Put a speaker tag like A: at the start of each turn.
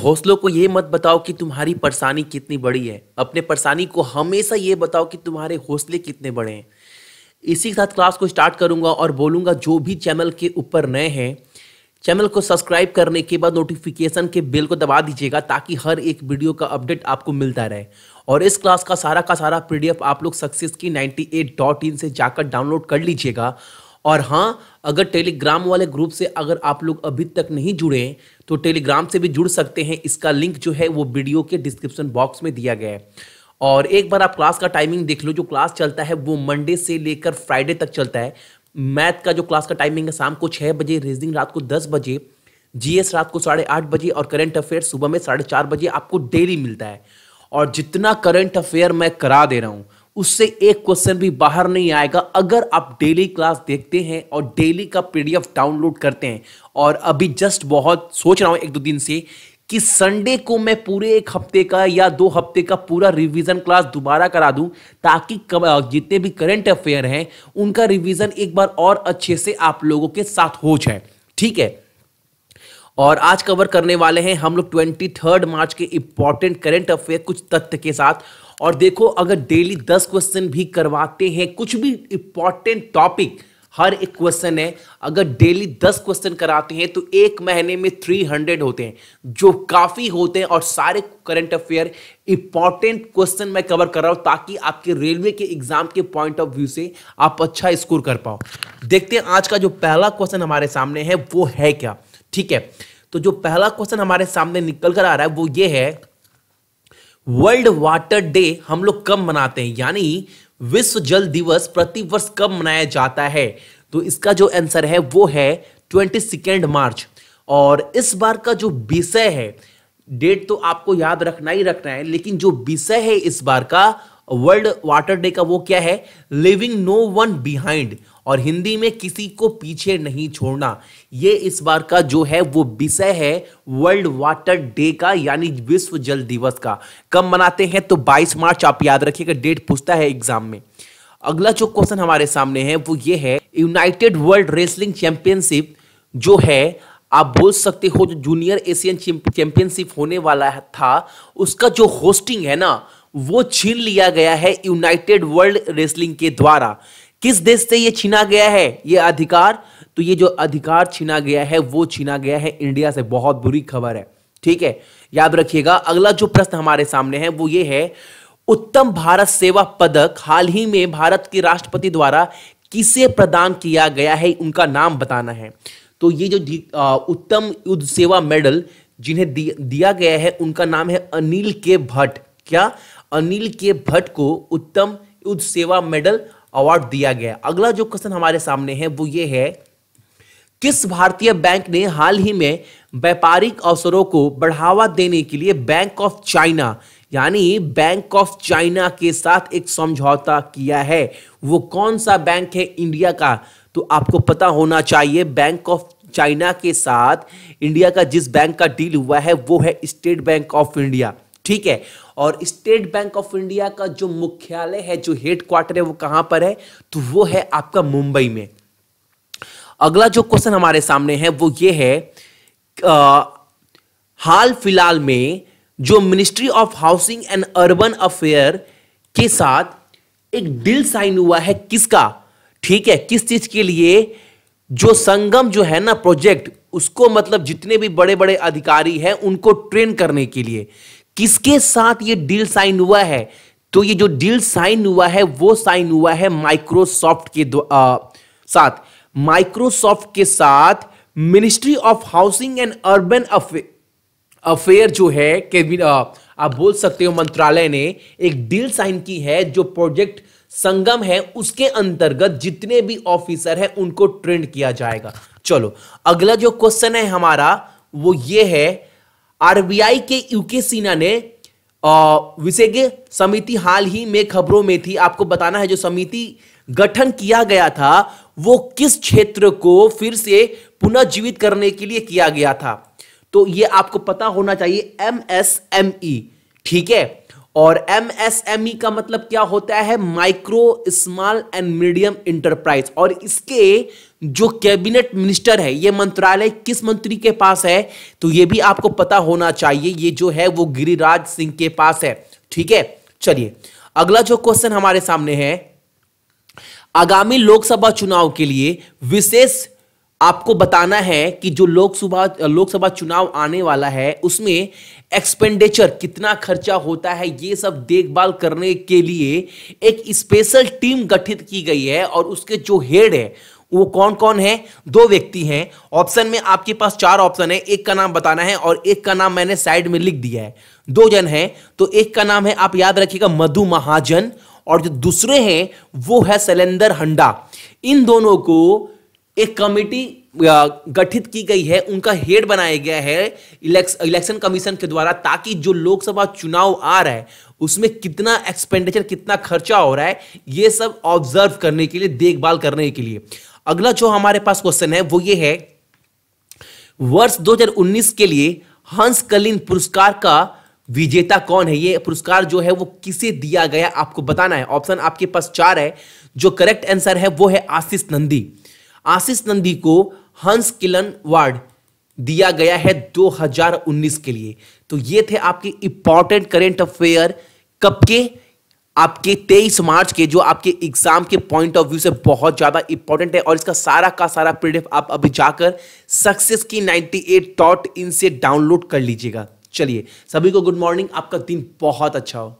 A: हौसलों को ये मत बताओ कि तुम्हारी परेशानी कितनी बड़ी है। अपने परेशानी को हमेशा ये बताओ कि तुम्हारे हौसले कितने बड़े हैं। इसी के साथ क्लास को स्टार्ट करूंगा और बोलूंगा जो भी चैनल के ऊपर नए हैं, चैनल को सब्सक्राइब करने के बाद नोटिफिकेशन के बेल को दबा दीजिएगा ताकि हर एक वीडियो का अपडेट आपको मिलता रहे। और इस क्लास का सारा पीडीएफ आप लोग सक्सेस की 98.in से जाकर डाउनलोड कर लीजिएगा। और हाँ, अगर टेलीग्राम वाले ग्रुप से अगर आप लोग अभी तक नहीं जुड़े हैं तो टेलीग्राम से भी जुड़ सकते हैं। इसका लिंक जो है वो वीडियो के डिस्क्रिप्शन बॉक्स में दिया गया है। और एक बार आप क्लास का टाइमिंग देख लो। जो क्लास चलता है वो मंडे से लेकर फ्राइडे तक चलता है। मैथ का जो क्लास का टाइमिंग है शाम को 6 बजे, रीजनिंग रात को 10 बजे, जीएस रात को 8:30 बजे और करंट अफेयर सुबह में 4:30 बजे आपको डेली मिलता है। और जितना करंट अफेयर मैं करा दे रहा हूं उससे एक क्वेश्चन भी बाहर नहीं आएगा अगर आप डेली क्लास देखते हैं और डेली का पीडीएफ डाउनलोड करते हैं। और अभी जस्ट बहुत सोच रहा हूं 1-2 दिन से कि संडे को मैं पूरे 1 हफ्ते का या 2 हफ्ते का पूरा रिवीजन क्लास दोबारा करा दूं ताकि जितने भी करंट अफेयर हैं उनका रिवीजन एक बार और अच्छे से आप लोगों के साथ हो जाए। ठीक है। और आज कवर करने वाले हैं हम लोग 23 मार्च के इंपॉर्टेंट करंट अफेयर कुछ तथ्य के साथ। और देखो, अगर डेली 10 क्वेश्चन भी करवाते हैं, कुछ भी इंपॉर्टेंट टॉपिक हर एक क्वेश्चन है, अगर डेली 10 क्वेश्चन कराते हैं तो एक महीने में 300 होते हैं, जो काफी होते हैं। और सारे करंट अफेयर इंपॉर्टेंट क्वेश्चन मैं कवर कर रहा हूं ताकि आपके रेलवे के एग्जाम के पॉइंट ऑफ व्यू से आप अच्छा स्कोर कर पाओ। देखते हैं आज का जो पहला क्वेश्चन हमारे सामने है वो है क्या। ठीक है, तो जो पहला क्वेश्चन हमारे सामने निकल कर आ रहा है वो ये है, वर्ल्ड वाटर डे हम लोग कब मनाते हैं, यानी विश्व जल दिवस प्रतिवर्ष कब मनाया जाता है। तो इसका जो आंसर है वो है 22 मार्च। और इस बार का जो विषय है, डेट तो आपको याद रखना ही रखना है, लेकिन जो विषय है इस बार का वर्ल्ड वाटर डे का वो क्या है, लिविंग नो वन बिहाइंड, और हिंदी में किसी को पीछे नहीं छोड़ना। ये इस बार का जो है वो विषय है वर्ल्ड वाटर डे का, यानी विश्व जल दिवस का। कब मनाते हैं तो 22 मार्च, आप याद रखिएगा, डेट पूछता है एग्जाम में। अगला जो क्वेश्चन हमारे सामने है वो ये है, यूनाइटेड वर्ल्ड रेसलिंग चैंपियनशिप जो है, आप बोल सकते हो जो जूनियर एशियन चैंपियनशिप होने वाला था उसका जो होस्टिंग है ना वो छीन लिया गया है यूनाइटेड वर्ल्ड रेसलिंग के द्वारा। किस देश से ये छीना गया है ये अधिकार? तो ये जो अधिकार छीना गया है वो छीना गया है इंडिया से। बहुत बुरी खबर है। ठीक है, याद रखिएगा। अगला जो प्रश्न हमारे सामने है वो ये है, उत्तम भारत सेवा पदक हाल ही में भारत के राष्ट्रपति द्वारा किसे प्रदान किया गया है, उनका नाम बताना है। तो ये जो उत्तम युद्ध सेवा मेडल जिन्हें दिया गया है उनका नाम है अनिल के भट्ट। क्या? अनिल के भट्ट को उत्तम युद्ध सेवा मेडल अवार्ड दिया गया। अगला जो क्वेश्चन हमारे सामने है वो ये है, किस भारतीय बैंक ने हाल ही में व्यापारिक अवसरों को बढ़ावा देने के लिए बैंक ऑफ चाइना, यानी बैंक ऑफ चाइना के साथ एक समझौता किया है? वो कौन सा बैंक है इंडिया का? तो आपको पता होना चाहिए, बैंक ऑफ चाइना के साथ इंडिया का जिस बैंक का डील हुआ है वो है स्टेट बैंक ऑफ इंडिया। ठीक है, और स्टेट बैंक ऑफ इंडिया का जो मुख्यालय है, जो हेडक्वार्टर है वो कहां पर है? तो वो है आपका मुंबई में। अगला जो क्वेश्चन हमारे सामने है वो ये है, हाल फिलहाल में जो ministry of housing and urban affair के साथ एक डील साइन हुआ है, किसका? ठीक है, किस चीज के लिए? जो संगम जो है ना प्रोजेक्ट, उसको मतलब जितने भी बड़े बड़े अधिकारी हैं उनको ट्रेन करने के लिए किसके साथ ये डील साइन हुआ है? तो ये जो डील साइन हुआ है वो साइन हुआ है माइक्रोसॉफ्ट के साथ। माइक्रोसॉफ्ट के साथ ministry of housing and urban affair जो है आप बोल सकते हो मंत्रालय ने एक डील साइन की है। जो प्रोजेक्ट संगम है उसके अंतर्गत जितने भी ऑफिसर हैं उनको ट्रेन किया जाएगा। चलो, अगला जो क्वेश्चन है हमारा वो ये है, आरबीआई के यूके सिन्हा ने विशेषज्ञ समिति हाल ही में खबरों में थी। आपको बताना है जो समिति गठन किया गया था वो किस क्षेत्र को फिर से पुनर्जीवित करने के लिए किया गया था? तो ये आपको पता होना चाहिए, एमएसएमई। ठीक है, और एमएसएमई का मतलब क्या होता है? Micro small and medium enterprise. और इसके जो कैबिनेट मिनिस्टर है, ये मंत्रालय किस मंत्री के पास है? तो ये भी आपको पता होना चाहिए, ये जो है वो गिरिराज सिंह के पास है। ठीक है, चलिए अगला जो क्वेश्चन हमारे सामने है, आगामी लोकसभा चुनाव के लिए विशेष आपको बताना है कि जो लोकसभा चुनाव आने वाला है उसमें एक्सपेंडिचर कितना खर्चा होता है, ये सब देखभाल करने के लिए एक स्पेशल टीम गठित की गई है। और उसके जो हेड है वो कौन कौन है? 2 व्यक्ति हैं। ऑप्शन में आपके पास 4 ऑप्शन है, एक का नाम बताना है और एक का नाम मैंने साइड में लिख दिया है। 2 जन हैं, तो एक का नाम है, आप याद रखिएगा, मधु महाजन, और जो दूसरे हैं वो है शैलेंद्र हंडा। इन दोनों को एक कमेटी गठित की गई है, उनका हेड बनाया गया है इलेक्शन कमीशन के द्वारा, ताकि जो लोकसभा चुनाव आ रहा है उसमें कितना एक्सपेंडिचर, कितना खर्चा हो रहा है, ये सब ऑब्जर्व करने के लिए, देखभाल करने के लिए। अगला जो हमारे पास क्वेश्चन है वो ये है, वर्ष 2019 के लिए हंस कलिन पुरस्कार का विजेता कौन है? ये पुरस्कार जो है वो किसे दिया गया आपको बताना है। ऑप्शन आपके पास 4 है, जो करेक्ट आंसर है वो है आशीष नंदी। आशीष नंदी को हंस किलन अवार्ड दिया गया है 2019 के लिए। तो ये थे आपके इंपॉर्टेंट करेंट अफेयर, कब के? आपके 23 मार्च के, जो आपके एग्जाम के पॉइंट ऑफ व्यू से बहुत ज्यादा इंपॉर्टेंट है। और इसका सारा का सारा पीडीएफ आप अभी जाकर सक्सेस की 98.in से डाउनलोड कर लीजिएगा। चलिए, सभी को गुड मॉर्निंग, आपका दिन बहुत अच्छा हो।